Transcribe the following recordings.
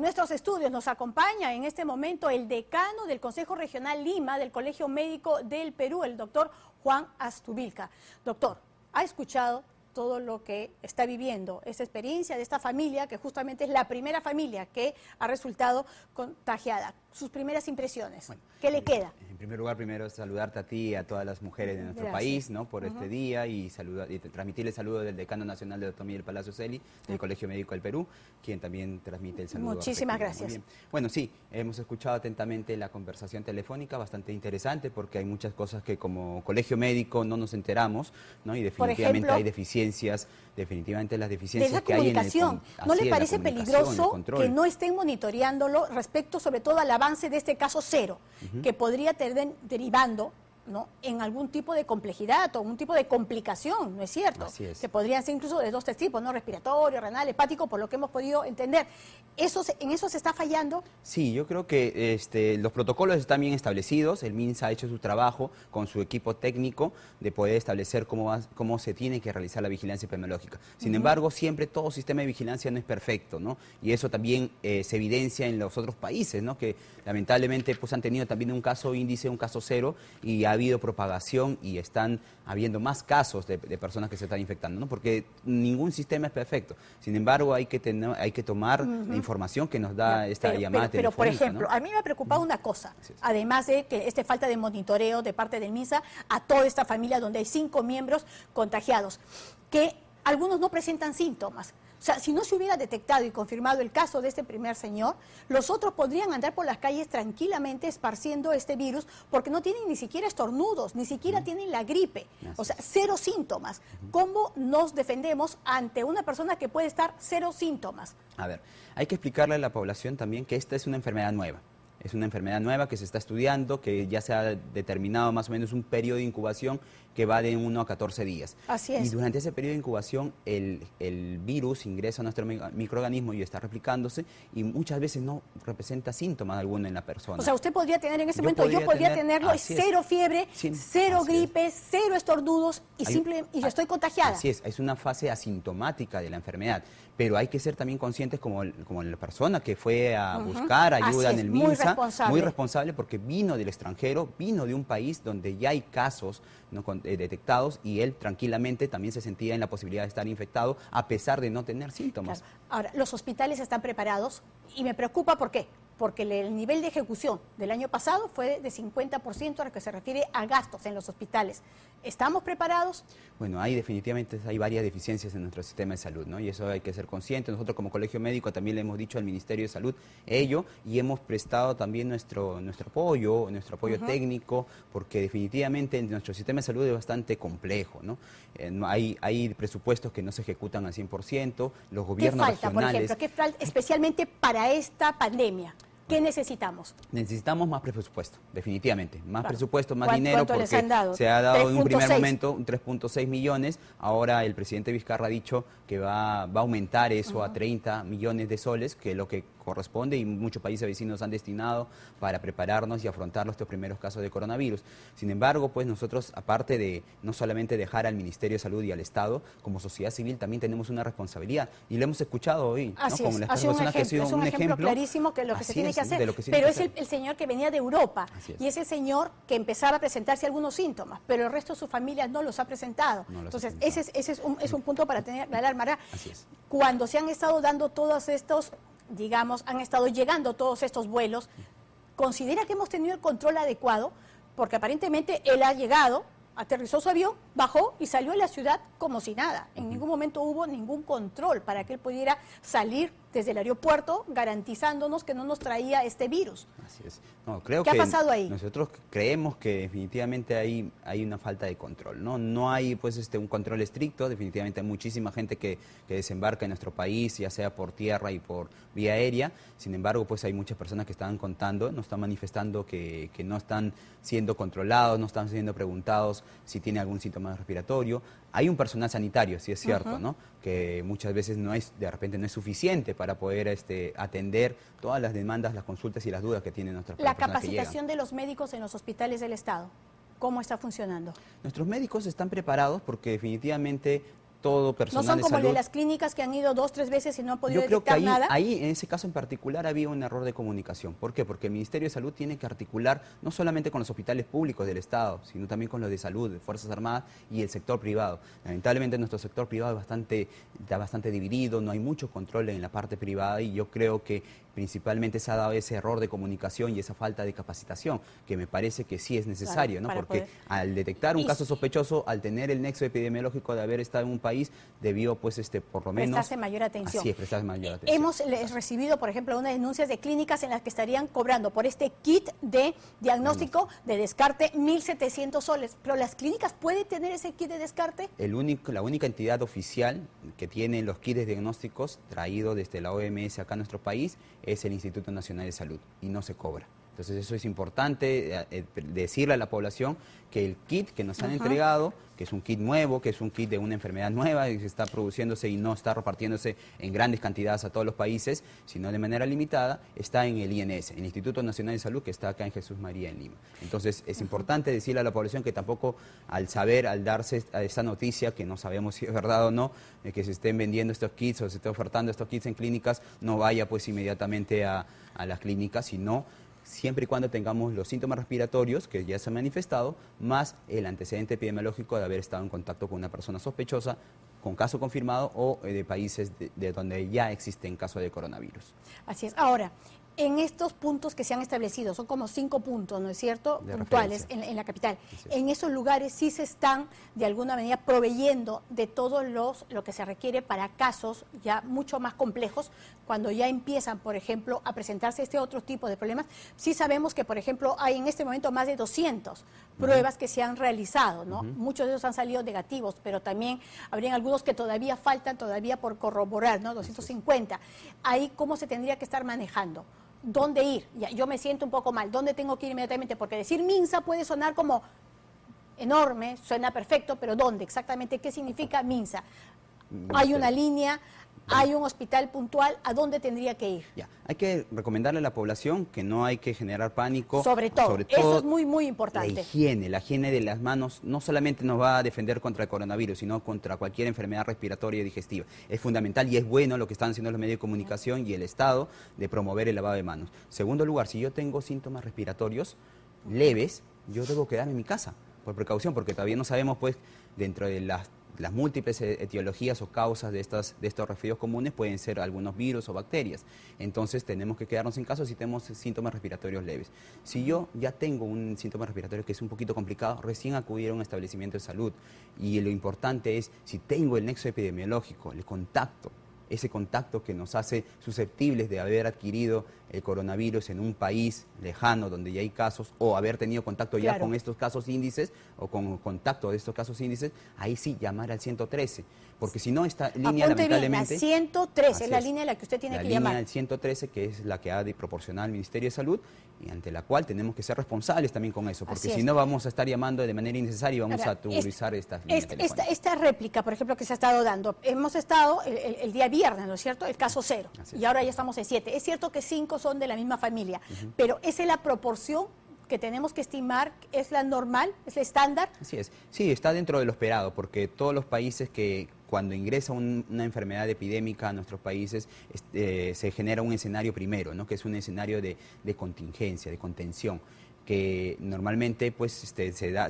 nuestros estudios nos acompaña en este momento el decano del Consejo Regional Lima del Colegio Médico del Perú, el doctor Juan Astubilca. Doctor, ¿ha escuchado todo lo que está viviendo, esta experiencia de esta familia, que justamente es la primera familia que ha resultado contagiada? Sus primeras impresiones, bueno, ¿qué le queda? En primer lugar, primero saludarte a ti y a todas las mujeres de nuestro país, ¿no? Por este día y transmitirle el saludo del decano nacional de Dr. Miguel Palacio Celi, del Colegio Médico del Perú, quien también transmite el saludo. Muchísimas gracias. Bueno, sí, hemos escuchado atentamente la conversación telefónica, bastante interesante, porque hay muchas cosas que como colegio médico no nos enteramos, ¿no? Y definitivamente hay deficiencias, definitivamente las deficiencias que hay en el ¿No le parece peligroso que no estén monitoreándolo respecto sobre todo al avance de este caso cero, que podría tener derivando, ¿no?, en algún tipo de complejidad o un tipo de complicación, ¿no es cierto? Así es. Que podrían ser incluso de dos tipos, ¿no? Respiratorio, renal, hepático, por lo que hemos podido entender. ¿En eso se está fallando? Sí, yo creo que los protocolos están bien establecidos. El MINSA ha hecho su trabajo con su equipo técnico de poder establecer cómo se tiene que realizar la vigilancia epidemiológica. Sin embargo, siempre todo sistema de vigilancia no es perfecto, ¿no? Y eso también se evidencia en los otros países, ¿no? Que lamentablemente pues han tenido también un caso índice, un caso cero, y ha habido propagación y están habiendo más casos de personas que se están infectando, ¿no? Porque ningún sistema es perfecto. Sin embargo, hay que tomar la información que nos da esta llamada telefónica. Pero, por ejemplo, ¿no? a mí me ha preocupado una cosa, además de que falta de monitoreo de parte del MINSA a toda esta familia donde hay 5 miembros contagiados, que algunos no presentan síntomas. O sea, si no se hubiera detectado y confirmado el caso de este primer señor, los otros podrían andar por las calles tranquilamente esparciendo este virus porque no tienen ni siquiera estornudos, ni siquiera tienen la gripe. O sea, cero síntomas. ¿Cómo nos defendemos ante una persona que puede estar cero síntomas? A ver, hay que explicarle a la población también que esta es una enfermedad nueva. Es una enfermedad nueva que se está estudiando, que ya se ha determinado más o menos un periodo de incubación que va de 1 a 14 días. Así es. Y durante ese periodo de incubación el virus ingresa a nuestro microorganismo y está replicándose y muchas veces no representa síntomas alguno en la persona. O sea, usted podría tener en ese momento, yo podría tenerlo, cero fiebre, cero gripe, cero estornudos y yo estoy contagiada. Así es una fase asintomática de la enfermedad. Pero hay que ser también conscientes como la persona que fue a buscar ayuda en el MINSA, muy responsable porque vino del extranjero, vino de un país donde ya hay casos, ¿no?, detectados, y él tranquilamente también se sentía en la posibilidad de estar infectado a pesar de no tener síntomas. Claro. Ahora, los hospitales están preparados y me preocupa ¿por qué? Porque el nivel de ejecución del año pasado fue de 50% a lo que se refiere a gastos en los hospitales. ¿Estamos preparados? Bueno, definitivamente hay varias deficiencias en nuestro sistema de salud, ¿no? Y eso hay que ser conscientes. Nosotros como Colegio Médico también le hemos dicho al Ministerio de Salud ello y hemos prestado también nuestro apoyo técnico, porque definitivamente nuestro sistema de salud es bastante complejo, ¿no? Hay presupuestos que no se ejecutan al 100%, los gobiernos regionales... Por ejemplo, ¿qué falta especialmente para esta pandemia? ¿Qué necesitamos? Necesitamos más presupuesto, definitivamente. Más presupuesto, más dinero, porque se ha dado en un primer momento 3.6 millones. Ahora el presidente Vizcarra ha dicho que va a aumentar eso a 30 millones de soles, que es lo que corresponde, y muchos países vecinos han destinado para prepararnos y afrontar estos primeros casos de coronavirus. Sin embargo, pues nosotros, aparte de no solamente dejar al Ministerio de Salud y al Estado, como sociedad civil también tenemos una responsabilidad. Y lo hemos escuchado hoy, ¿no? Como las personas que han sido un ejemplo clarísimo que lo que se tiene que hacer. Pero es el señor que venía de Europa y es el señor que empezaba a presentarse algunos síntomas, pero el resto de sus familias no los ha presentado. Entonces, ese es un punto para tener la alarma. Cuando se han estado dando todos estos, digamos, han estado llegando todos estos vuelos, ¿considera que hemos tenido el control adecuado? Porque aparentemente él ha llegado, aterrizó su avión, bajó y salió de la ciudad como si nada. En ningún momento hubo ningún control para que él pudiera salir desde el aeropuerto garantizándonos que no nos traía este virus. Así es. No, creo ¿Qué ha pasado ahí? Nosotros creemos que definitivamente hay una falta de control, ¿no? No hay pues un control estricto, definitivamente hay muchísima gente que desembarca en nuestro país, ya sea por tierra y por vía aérea. Sin embargo, pues hay muchas personas que están contando, nos están manifestando que no están siendo controlados, no están siendo preguntados si tiene algún síntoma respiratorio. Hay un personal sanitario, sí es cierto, ¿no? Que muchas veces de repente no es suficiente para poder atender todas las demandas, las consultas y las dudas que tienen nuestras personas. La capacitación de los médicos en los hospitales del Estado, ¿cómo está funcionando? Nuestros médicos están preparados porque definitivamente todo personal de salud. No son como de las clínicas que han ido 2 o 3 veces y no han podido detectar nada. Yo creo que ahí, en ese caso en particular, había un error de comunicación. ¿Por qué? Porque el Ministerio de Salud tiene que articular no solamente con los hospitales públicos del Estado, sino también con los de salud, de Fuerzas Armadas y el sector privado. Lamentablemente nuestro sector privado está bastante dividido, no hay mucho control en la parte privada y yo creo que principalmente se ha dado ese error de comunicación y esa falta de capacitación, que me parece que sí es necesario, ¿no? Porque al detectar un caso sospechoso, al tener el nexo epidemiológico de haber estado en un país, debió, pues, por lo menos... prestarse mayor atención. Así es, prestarse mayor atención. Hemos recibido, por ejemplo, unas denuncias de clínicas en las que estarían cobrando por este kit de diagnóstico de descarte 1.700 soles. ¿Pero las clínicas pueden tener ese kit de descarte? La única entidad oficial que tiene los kits de diagnósticos traídos desde la OMS acá a nuestro país es el Instituto Nacional de Salud y no se cobra. Entonces eso es importante decirle a la población que el kit que nos han entregado, que es un kit nuevo, que es un kit de una enfermedad nueva y que está produciéndose y no está repartiéndose en grandes cantidades a todos los países, sino de manera limitada, está en el INS, el Instituto Nacional de Salud, que está acá en Jesús María en Lima. Entonces es importante decirle a la población que tampoco al darse a esta noticia, que no sabemos si es verdad o no, que se estén vendiendo estos kits o se esté ofertando estos kits en clínicas, no vaya pues inmediatamente a las clínicas, sino siempre y cuando tengamos los síntomas respiratorios que ya se han manifestado, más el antecedente epidemiológico de haber estado en contacto con una persona sospechosa, con caso confirmado o de países de donde ya existen casos de coronavirus. Así es. Ahora, en estos puntos que se han establecido, son como 5 puntos, ¿no es cierto?, puntuales en la capital. En esos lugares sí se están, de alguna manera, proveyendo de todo lo que se requiere para casos ya mucho más complejos, cuando ya empiezan, por ejemplo, a presentarse este otro tipo de problemas. Sí sabemos que, por ejemplo, hay en este momento más de 200 pruebas que se han realizado, ¿no? Muchos de ellos han salido negativos, pero también habrían algunos que todavía faltan, todavía por corroborar, ¿no? 250. Ahí, ¿cómo se tendría que estar manejando? ¿Dónde ir? Ya, yo me siento un poco mal. ¿Dónde tengo que ir inmediatamente? Porque decir MINSA puede sonar como enorme, suena perfecto, pero ¿dónde? Exactamente, ¿qué significa MINSA? Hay una línea, hay un hospital puntual, ¿a dónde tendría que ir? Ya, hay que recomendarle a la población que no hay que generar pánico. Sobre todo, eso es muy, muy importante. La higiene de las manos no solamente nos va a defender contra el coronavirus, sino contra cualquier enfermedad respiratoria y digestiva. Es fundamental y es bueno lo que están haciendo los medios de comunicación y el Estado de promover el lavado de manos. Segundo lugar, si yo tengo síntomas respiratorios leves, yo debo quedarme en mi casa, por precaución, porque todavía no sabemos, pues, dentro de las múltiples etiologías o causas de estos resfríos comunes pueden ser algunos virus o bacterias. Entonces tenemos que quedarnos en casa si tenemos síntomas respiratorios leves. Si yo ya tengo un síntoma respiratorio que es un poquito complicado, recién acudir a un establecimiento de salud. Y lo importante es, si tengo el nexo epidemiológico, el contacto, ese contacto que nos hace susceptibles de haber adquirido el coronavirus en un país lejano donde ya hay casos, o haber tenido contacto ya con estos casos índices, o con contacto de estos casos índices, ahí sí llamar al 113, porque si no esta línea lamentablemente... Bien, la 113 es la línea a la que usted tiene que llamar. La línea del 113, que es la que ha de proporcionar el Ministerio de Salud, y ante la cual tenemos que ser responsables también con eso, porque si no vamos a estar llamando de manera innecesaria y vamos a tuburizar estas líneas telefónicas. Esta réplica, por ejemplo, que se ha estado dando, hemos estado el día viernes, ¿no es cierto?, el caso 0, y ahora ya estamos en 7. Es cierto que 5 son de la misma familia, pero ¿esa es la proporción que tenemos que estimar? ¿Es la normal? ¿Es el estándar? Así es. Sí, está dentro de lo esperado, porque todos los países que cuando ingresa una enfermedad epidémica a nuestros países se genera un escenario primero, ¿no?, que es un escenario de contingencia, de contención, que normalmente pues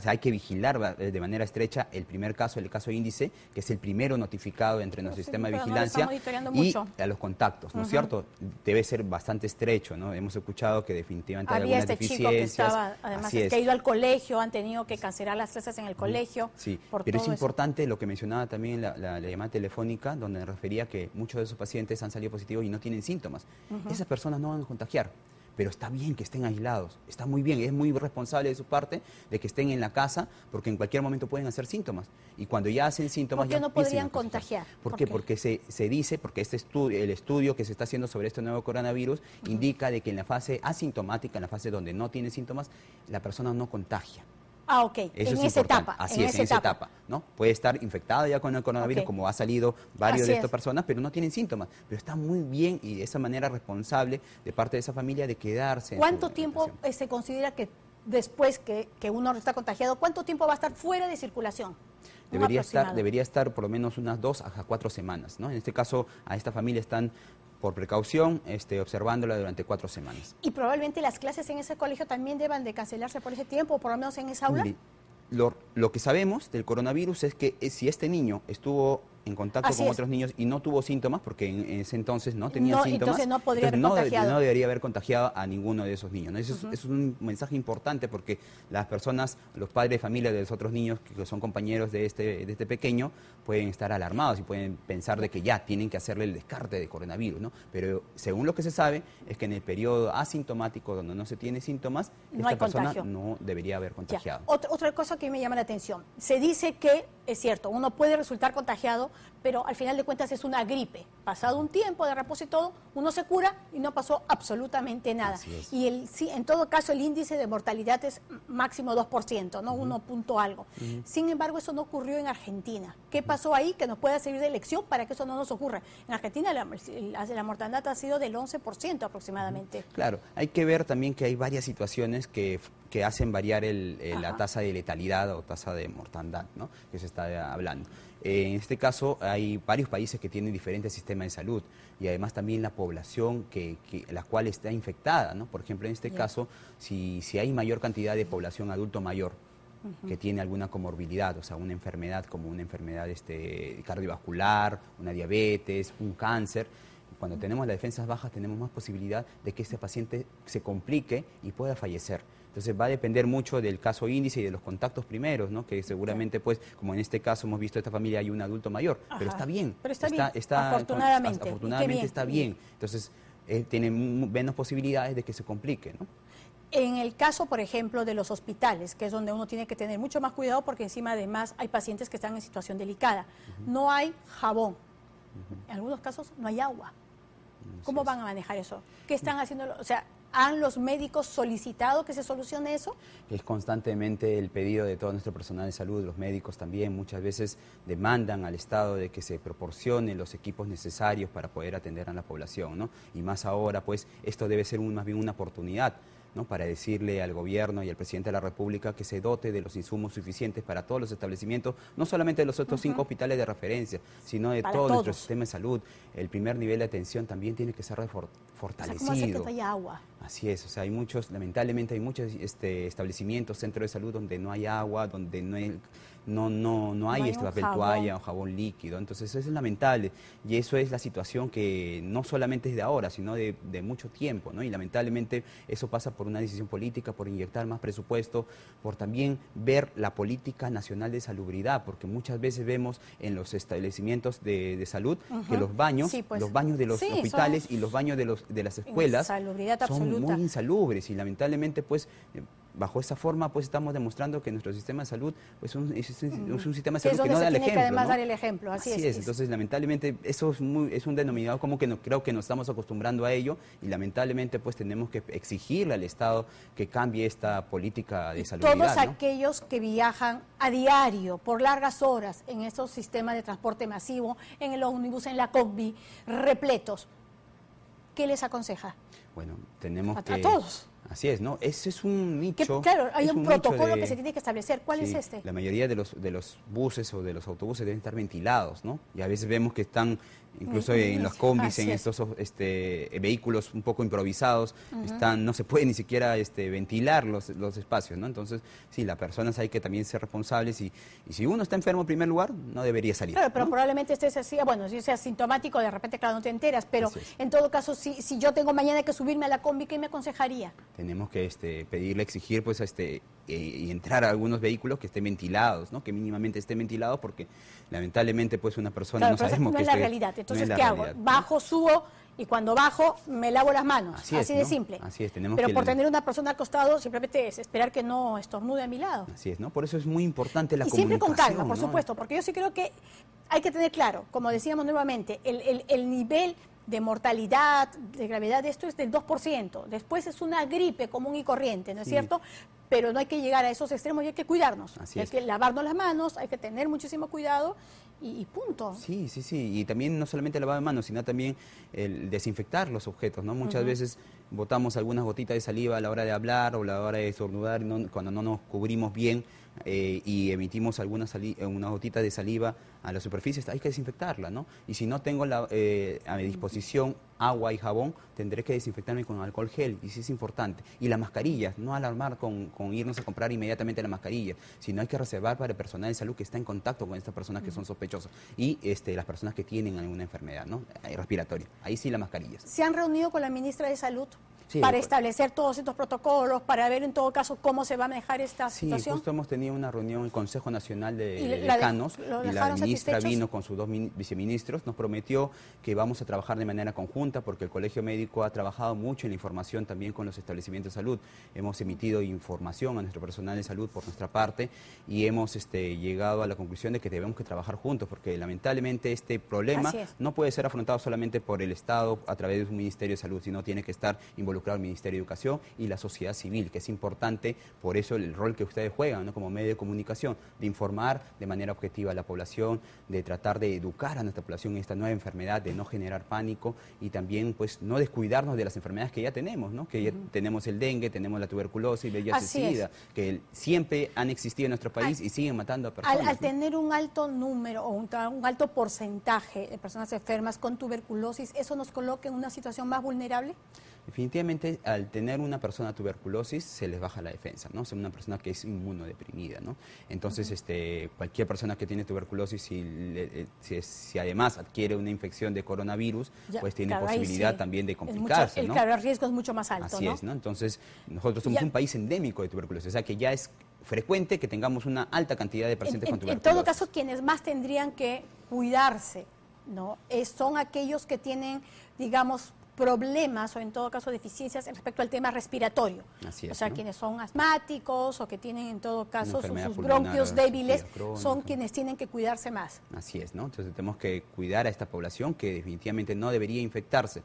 hay que vigilar de manera estrecha el primer caso, el caso índice, que es el primero notificado entre nuestro sistema de vigilancia, y a los contactos, ¿no es cierto? Debe ser bastante estrecho, ¿no? Hemos escuchado que definitivamente hay algunas deficiencias. Chico que estaba, además, que ha ido al colegio, han tenido que cancelar las clases en el colegio. Sí, pero es importante lo que mencionaba también la llamada telefónica, donde me refería que muchos de esos pacientes han salido positivos y no tienen síntomas. Esas personas no van a contagiar. Pero está bien que estén aislados, está muy bien, es muy responsable de su parte de que estén en la casa, porque en cualquier momento pueden hacer síntomas. Y cuando ya hacen síntomas... ¿Por qué no podrían contagiar? ¿Por qué? Porque se dice, porque el estudio que se está haciendo sobre este nuevo coronavirus indica de que en la fase asintomática, en la fase donde no tiene síntomas, la persona no contagia. Ah, ok, eso en esa etapa. Así es, en esa etapa, ¿no? Puede estar infectada ya con el coronavirus, como ha salido varios de estas personas, pero no tienen síntomas. Pero está muy bien y de esa manera responsable de parte de esa familia de quedarse. ¿Cuánto tiempo se considera que después que uno está contagiado, cuánto tiempo va a estar fuera de circulación? debería estar por lo menos unas 2 a 4 semanas, ¿no? En este caso, a esta familia están por precaución, observándola durante 4 semanas. ¿Y probablemente las clases en ese colegio también deban de cancelarse por ese tiempo, o por lo menos en esa aula? Lo que sabemos del coronavirus es que si este niño estuvo en contacto con otros niños y no tuvo síntomas, porque en ese entonces no tenía síntomas, entonces no podría haber contagiado. No debería haber contagiado a ninguno de esos niños, ¿no? Eso es un mensaje importante, porque las personas, los padres de familia de los otros niños que son compañeros de este pequeño, pueden estar alarmados y pueden pensar de que ya tienen que hacerle el descarte de coronavirus, ¿no? Pero según lo que se sabe es que en el periodo asintomático, donde no se tiene síntomas, esta persona no debería haber contagiado. Otra cosa que me llama la atención, se dice que, es cierto, uno puede resultar contagiado, pero al final de cuentas es una gripe. Pasado un tiempo de reposo y todo, uno se cura y no pasó absolutamente nada. Y en todo caso el índice de mortalidad es máximo 2%, ¿no? 1 punto algo. Sin embargo, eso no ocurrió en Argentina. ¿Qué pasó ahí que nos pueda servir de lección para que eso no nos ocurra? En Argentina la mortandad ha sido del 11% aproximadamente. Claro, hay que ver también que hay varias situaciones que hacen variar la tasa de letalidad o tasa de mortandad, ¿no? Que se está hablando. En este caso hay varios países que tienen diferentes sistemas de salud y además también la población la cual está infectada, ¿no? Por ejemplo, en este caso, si hay mayor cantidad de población adulto mayor que tiene alguna comorbilidad, o sea, una enfermedad como una enfermedad cardiovascular, una diabetes, un cáncer, cuando tenemos las defensas bajas tenemos más posibilidad de que este paciente se complique y pueda fallecer. Entonces va a depender mucho del caso índice y de los contactos primeros, ¿no? Que seguramente, pues, como en este caso hemos visto, esta familia hay un adulto mayor, pero está bien. Pero está bien, afortunadamente. Afortunadamente está bien. Entonces tiene menos posibilidades de que se complique, ¿no? En el caso, por ejemplo, de los hospitales, que es donde uno tiene que tener mucho más cuidado porque encima además hay pacientes que están en situación delicada. No hay jabón. En algunos casos no hay agua. ¿Cómo van a manejar eso? ¿Qué están haciendo? O sea, ¿han los médicos solicitado que se solucione eso? Es constantemente el pedido de todo nuestro personal de salud, los médicos también, muchas veces demandan al Estado de que se proporcionen los equipos necesarios para poder atender a la población, ¿no? Y más ahora, pues, esto debe ser más bien una oportunidad, ¿no? Para decirle al gobierno y al presidente de la República que se dote de los insumos suficientes para todos los establecimientos, no solamente de los otros 5 hospitales de referencia, sino de todo nuestro sistema de salud. El primer nivel de atención también tiene que ser fortalecido. ¿Cómo hacer que no haya agua? Así es, o sea, lamentablemente hay muchos establecimientos, centros de salud donde no hay agua, donde no hay papel toalla o jabón líquido, entonces eso es lamentable y eso es la situación que no solamente es de ahora, sino de mucho tiempo, ¿no? Y lamentablemente eso pasa por una decisión política, por inyectar más presupuesto, por también ver la política nacional de salubridad, porque muchas veces vemos en los establecimientos de salud que los baños de los hospitales y los baños de las escuelas son muy insalubres y lamentablemente pues bajo esa forma pues estamos demostrando que nuestro sistema de salud pues es un sistema de salud que no da el ejemplo, que además ¿no? dar el ejemplo, así es. Entonces lamentablemente eso es un denominador como que creo que nos estamos acostumbrando a ello y lamentablemente pues tenemos que exigirle al Estado que cambie esta política de salubridad, todos ¿no? aquellos que viajan a diario por largas horas en estos sistemas de transporte masivo, en el ómnibus, en la combi, repletos, ¿qué les aconseja? Bueno, tenemos a todos. Así es, ¿no? Ese es un nicho. Claro, hay un protocolo que se tiene que establecer. ¿Cuál es este? La mayoría de los buses o de los autobuses deben estar ventilados, ¿no? Y a veces vemos que están, incluso en los combis, en estos vehículos un poco improvisados, no se puede ni siquiera ventilar los espacios, ¿no? Entonces, sí, las personas hay que también ser responsables y si uno está enfermo en primer lugar, no debería salir. Claro, pero ¿no? probablemente estés así, bueno, si seas sintomático, de repente, claro, no te enteras, pero en todo caso, si yo tengo mañana que subirme a la combi, ¿qué me aconsejaría? Tenemos que pedirle, exigir, pues, y entrar a algunos vehículos que estén ventilados, ¿no? Que mínimamente estén ventilados, porque lamentablemente, pues, una persona no sabemos que no es la realidad. Entonces, ¿qué hago? Bajo, subo y cuando bajo me lavo las manos. Así de simple. Así es, pero por tener una persona al costado, simplemente es esperar que no estornude a mi lado. Así es, ¿no? Por eso es muy importante la comunicación. Y siempre con calma, por ¿no? supuesto, porque yo sí creo que hay que tener claro, como decíamos nuevamente, el nivel de mortalidad, de gravedad de esto es del 2%. Después es una gripe común y corriente, ¿no es cierto? Pero no hay que llegar a esos extremos y hay que cuidarnos. Hay que lavarnos las manos, hay que tener muchísimo cuidado y punto. Sí, sí, sí. Y también no solamente el lavado de manos, sino también el desinfectar los objetos, ¿no? Muchas veces botamos algunas gotitas de saliva a la hora de hablar o a la hora de estornudar, cuando no nos cubrimos bien y emitimos unas gotitas de saliva a la superficie, hay que desinfectarla, ¿no? Y si no tengo a mi disposición agua y jabón, tendré que desinfectarme con alcohol gel, y sí es importante. Y las mascarillas, no alarmar con irnos a comprar inmediatamente la mascarilla, sino hay que reservar para el personal de salud que está en contacto con estas personas que son sospechosas y las personas que tienen alguna enfermedad, ¿no? Respiratoria. Ahí sí las mascarillas. ¿Se han reunido con la ministra de Salud? Sí, para establecer todos estos protocolos, para ver en todo caso cómo se va a manejar esta situación. Sí, justo hemos tenido una reunión en el Consejo Nacional de Decanos y la ministra vino con sus 2 viceministros, nos prometió que vamos a trabajar de manera conjunta porque el Colegio Médico ha trabajado mucho en la información también con los establecimientos de salud. Hemos emitido información a nuestro personal de salud por nuestra parte y hemos llegado a la conclusión de que debemos que trabajar juntos porque lamentablemente este problema no puede ser afrontado solamente por el Estado a través de un Ministerio de Salud, sino tiene que estar involucrado el Ministerio de Educación y la sociedad civil, que es importante, por eso el rol que ustedes juegan, ¿no? Como medio de comunicación, de informar de manera objetiva a la población, de tratar de educar a nuestra población en esta nueva enfermedad, de no generar pánico y también pues no descuidarnos de las enfermedades que ya tenemos, ¿no? Que ya tenemos el dengue, tenemos la tuberculosis, VIH-Sida, que siempre han existido en nuestro país y siguen matando a personas. Al tener un alto número o un alto porcentaje de personas enfermas con tuberculosis, ¿eso nos coloca en una situación más vulnerable? Definitivamente, al tener una persona tuberculosis, se les baja la defensa, ¿no? Es una persona que es inmunodeprimida, ¿no? Entonces, cualquier persona que tiene tuberculosis, si además adquiere una infección de coronavirus, pues tiene posibilidad también de complicarse, ¿no? El riesgo es mucho más alto, Así es, ¿no? Entonces, nosotros somos un país endémico de tuberculosis, o sea que ya es frecuente que tengamos una alta cantidad de pacientes con tuberculosis. En todo caso, quienes más tendrían que cuidarse, ¿no? Son aquellos que tienen, digamos, problemas o en todo caso deficiencias respecto al tema respiratorio. Así es, o sea, ¿no? Quienes son asmáticos o que tienen en todo caso sus bronquios débiles son quienes tienen que cuidarse más. Así es, ¿no? Entonces tenemos que cuidar a esta población que definitivamente no debería infectarse,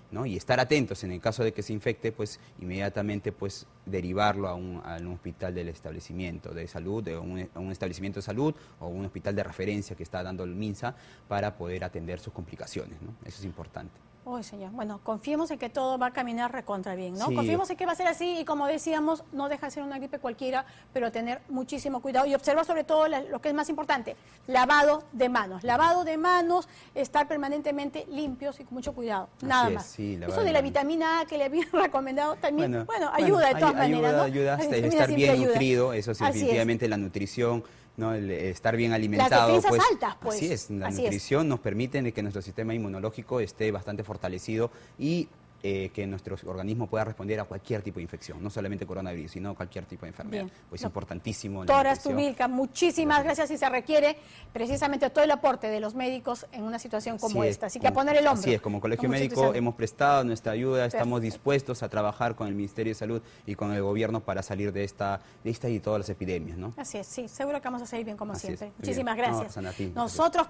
¿no? Y estar atentos en el caso de que se infecte, pues inmediatamente pues derivarlo a un hospital del establecimiento de salud, a un establecimiento de salud o un hospital de referencia que está dando el MINSA para poder atender sus complicaciones, ¿no? Eso es importante. Uy, señor. Bueno, confiemos en que todo va a caminar recontra bien, ¿no? Sí. Confiemos en que va a ser así y como decíamos, no deja de ser una gripe cualquiera, pero tener muchísimo cuidado y observar sobre todo lo que es más importante, lavado de manos. Lavado de manos, estar permanentemente limpios y con mucho cuidado, nada más. Sí, eso de la vitamina A que le habían recomendado también, ayuda de todas maneras, ¿no? Ayuda hasta estar bien nutrido, eso sí, definitivamente la nutrición, ¿no? El estar bien alimentado. Las defensas altas, pues. Así es, la nutrición nos permite que nuestro sistema inmunológico esté bastante fortalecido y que nuestro organismo pueda responder a cualquier tipo de infección, no solamente coronavirus, sino cualquier tipo de enfermedad. Pues es importantísimo. Doctora Stubbilka, muchísimas gracias y se requiere precisamente todo el aporte de los médicos en una situación como esta. Así que a poner el hombro. Así es, como Colegio Médico hemos prestado nuestra ayuda, estamos dispuestos a trabajar con el Ministerio de Salud y con el Gobierno para salir de esta y todas las epidemias, ¿no? Así es, sí, seguro que vamos a salir bien como siempre. Muchísimas gracias. No, Nosotros